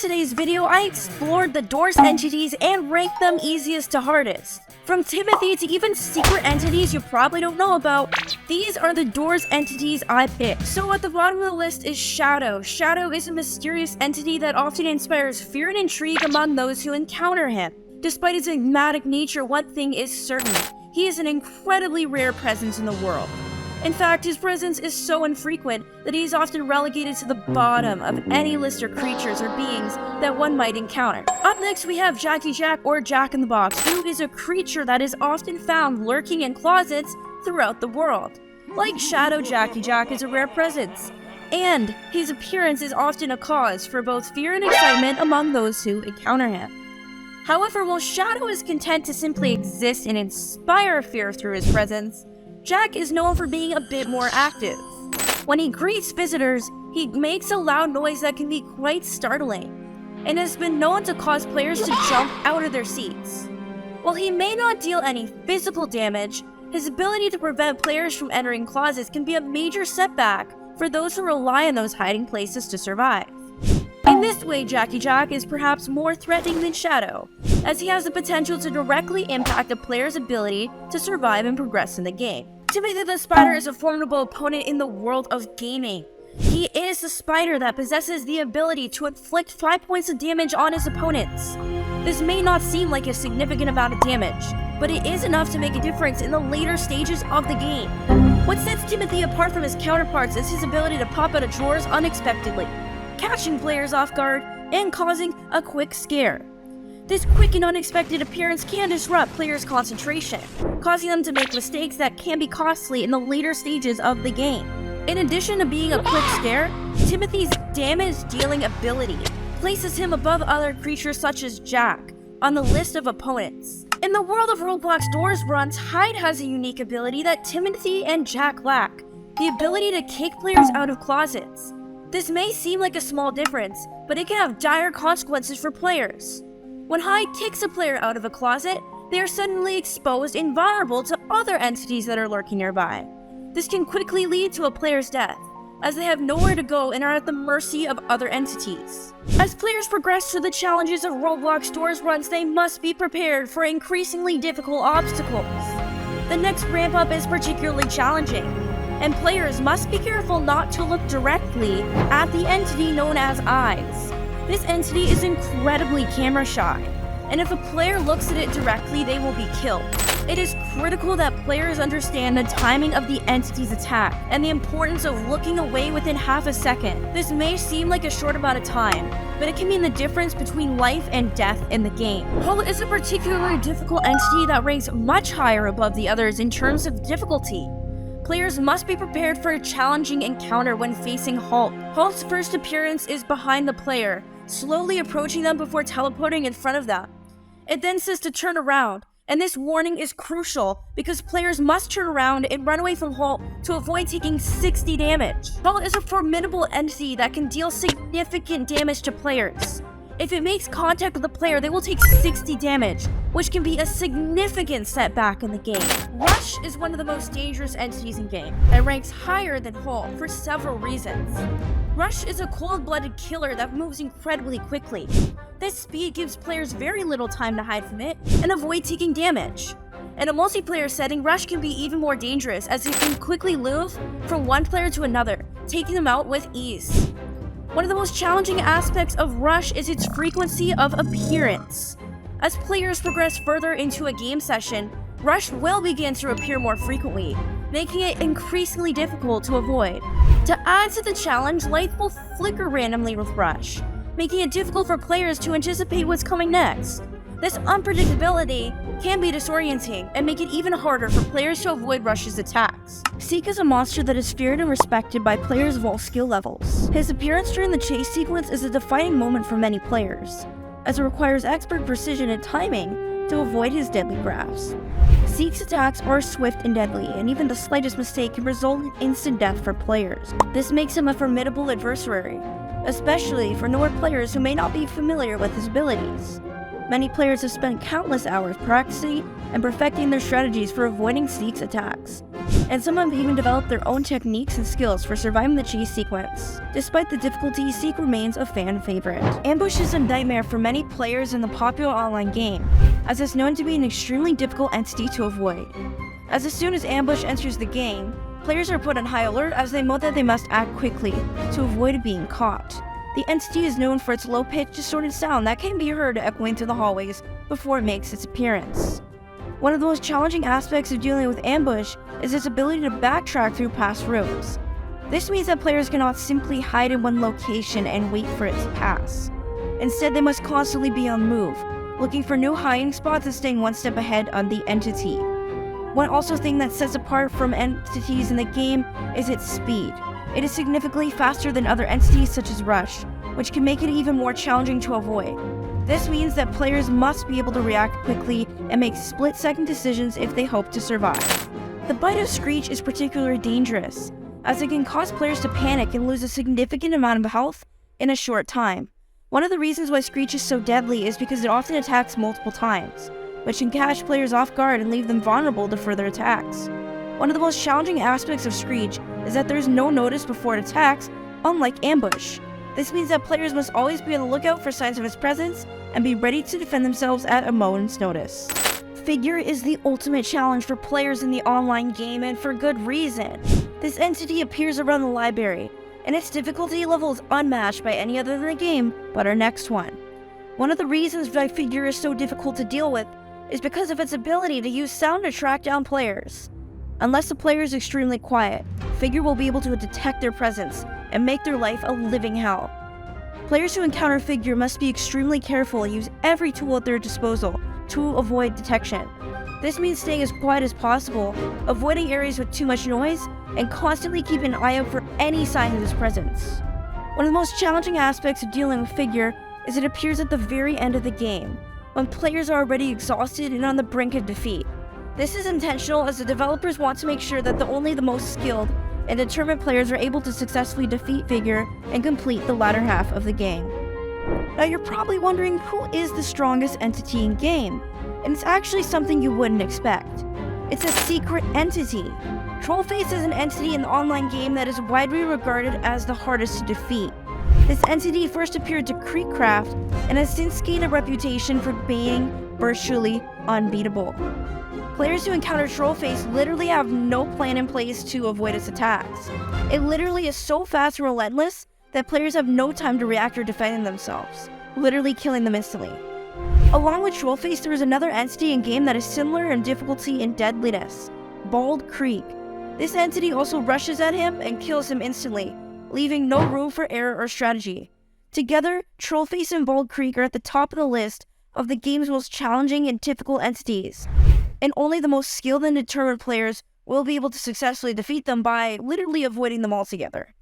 today's video, I explored the Doors entities and ranked them easiest to hardest. From Timothy to even secret entities you probably don't know about, these are the Doors entities I picked. So at the bottom of the list is Shadow. Shadow is a mysterious entity that often inspires fear and intrigue among those who encounter him. Despite his enigmatic nature, one thing is certain: he is an incredibly rare presence in the world. In fact, his presence is so infrequent that he is often relegated to the bottom of any list of creatures or beings that one might encounter. Up next, we have Jackie Jack, or Jack in the Box, who is a creature that is often found lurking in closets throughout the world. Like Shadow, Jackie Jack is a rare presence, and his appearance is often a cause for both fear and excitement among those who encounter him. However, while Shadow is content to simply exist and inspire fear through his presence, Jack is known for being a bit more active. When he greets visitors, he makes a loud noise that can be quite startling, and has been known to cause players to jump out of their seats. While he may not deal any physical damage, his ability to prevent players from entering closets can be a major setback for those who rely on those hiding places to survive. In this way, Jackie Jack is perhaps more threatening than Shadow, as he has the potential to directly impact a player's ability to survive and progress in the game. Timothy the Spider is a formidable opponent in the world of gaming. He is the spider that possesses the ability to inflict 5 points of damage on his opponents. This may not seem like a significant amount of damage, but it is enough to make a difference in the later stages of the game. What sets Timothy apart from his counterparts is his ability to pop out of drawers unexpectedly, catching players off guard and causing a quick scare. This quick and unexpected appearance can disrupt players' concentration, causing them to make mistakes that can be costly in the later stages of the game. In addition to being a quick scare, Timothy's damage-dealing ability places him above other creatures such as Jack on the list of opponents. In the world of Roblox Doors runs, Halt has a unique ability that Timothy and Jack lack: the ability to kick players out of closets. This may seem like a small difference, but it can have dire consequences for players. When Halt kicks a player out of a closet, they are suddenly exposed and vulnerable to other entities that are lurking nearby. This can quickly lead to a player's death, as they have nowhere to go and are at the mercy of other entities. As players progress through the challenges of Roblox Doors runs, they must be prepared for increasingly difficult obstacles. The next ramp up is particularly challenging, and players must be careful not to look directly at the entity known as eyes. This entity is incredibly camera shy, and if a player looks at it directly, they will be killed. It is critical that players understand the timing of the entity's attack and the importance of looking away within half a second. This may seem like a short amount of time, but it can mean the difference between life and death in the game. Halt is a particularly difficult entity that ranks much higher above the others in terms of difficulty. Players must be prepared for a challenging encounter when facing Halt. Halt's first appearance is behind the player, slowly approaching them before teleporting in front of them. It then says to turn around, and this warning is crucial because players must turn around and run away from Halt to avoid taking 60 damage. Halt is a formidable entity that can deal significant damage to players. If it makes contact with the player, they will take 60 damage, which can be a significant setback in the game. Rush is one of the most dangerous entities in game, and ranks higher than Halt for several reasons. Rush is a cold-blooded killer that moves incredibly quickly. This speed gives players very little time to hide from it and avoid taking damage. In a multiplayer setting, Rush can be even more dangerous as it can quickly move from one player to another, taking them out with ease. One of the most challenging aspects of Rush is its frequency of appearance. As players progress further into a game session, Rush will begin to appear more frequently, making it increasingly difficult to avoid. To add to the challenge, lights will flicker randomly with Rush, making it difficult for players to anticipate what's coming next. This unpredictability can be disorienting and make it even harder for players to avoid Rush's attacks. Seek is a monster that is feared and respected by players of all skill levels. His appearance during the chase sequence is a defining moment for many players, as it requires expert precision and timing to avoid his deadly grasp. Seek's attacks are swift and deadly, and even the slightest mistake can result in instant death for players. This makes him a formidable adversary, especially for newer players who may not be familiar with his abilities. Many players have spent countless hours practicing and perfecting their strategies for avoiding Seek's attacks. and some have even developed their own techniques and skills for surviving the chase sequence. Despite the difficulty, Seek remains a fan favorite. Ambush is a nightmare for many players in the popular online game, as it's known to be an extremely difficult entity to avoid. As soon as Ambush enters the game, players are put on high alert as they know that they must act quickly to avoid being caught. The entity is known for its low-pitched, distorted sound that can be heard echoing through the hallways before it makes its appearance. One of the most challenging aspects of dealing with Ambush is its ability to backtrack through past rooms. This means that players cannot simply hide in one location and wait for it to pass. Instead, they must constantly be on the move, looking for new hiding spots and staying one step ahead of the entity. One also thing that sets apart from entities in the game is its speed. It is significantly faster than other entities such as Rush, which can make it even more challenging to avoid. This means that players must be able to react quickly and make split-second decisions if they hope to survive. The bite of Screech is particularly dangerous, as it can cause players to panic and lose a significant amount of health in a short time. One of the reasons why Screech is so deadly is because it often attacks multiple times, which can catch players off guard and leave them vulnerable to further attacks. One of the most challenging aspects of Screech is that there is no notice before it attacks, unlike Ambush. This means that players must always be on the lookout for signs of its presence and be ready to defend themselves at a moment's notice. Figure is the ultimate challenge for players in the online game, and for good reason. This entity appears around the library, and its difficulty level is unmatched by any other in the game but our next one. One of the reasons why Figure is so difficult to deal with is because of its ability to use sound to track down players. Unless the player is extremely quiet, Figure will be able to detect their presence and make their life a living hell. Players who encounter Figure must be extremely careful and use every tool at their disposal to avoid detection. This means staying as quiet as possible, avoiding areas with too much noise, and constantly keeping an eye out for any sign of its presence. One of the most challenging aspects of dealing with Figure is it appears at the very end of the game, when players are already exhausted and on the brink of defeat. This is intentional, as the developers want to make sure that only the most skilled and determined players are able to successfully defeat Figure and complete the latter half of the game. Now you're probably wondering, who is the strongest entity in game? And it's actually something you wouldn't expect. It's a secret entity. TrollFace is an entity in the online game that is widely regarded as the hardest to defeat. This entity first appeared to Kreek and has since gained a reputation for being virtually unbeatable. Players who encounter TrollFace literally have no plan in place to avoid its attacks. It literally is so fast and relentless that players have no time to react or defend themselves, literally killing them instantly. Along with TrollFace, there is another entity in game that is similar in difficulty and deadliness, Kreek. This entity also rushes at him and kills him instantly, leaving no room for error or strategy. Together, TrollFace and Kreek are at the top of the list of the game's most challenging and difficult entities, and only the most skilled and determined players will be able to successfully defeat them by literally avoiding them altogether.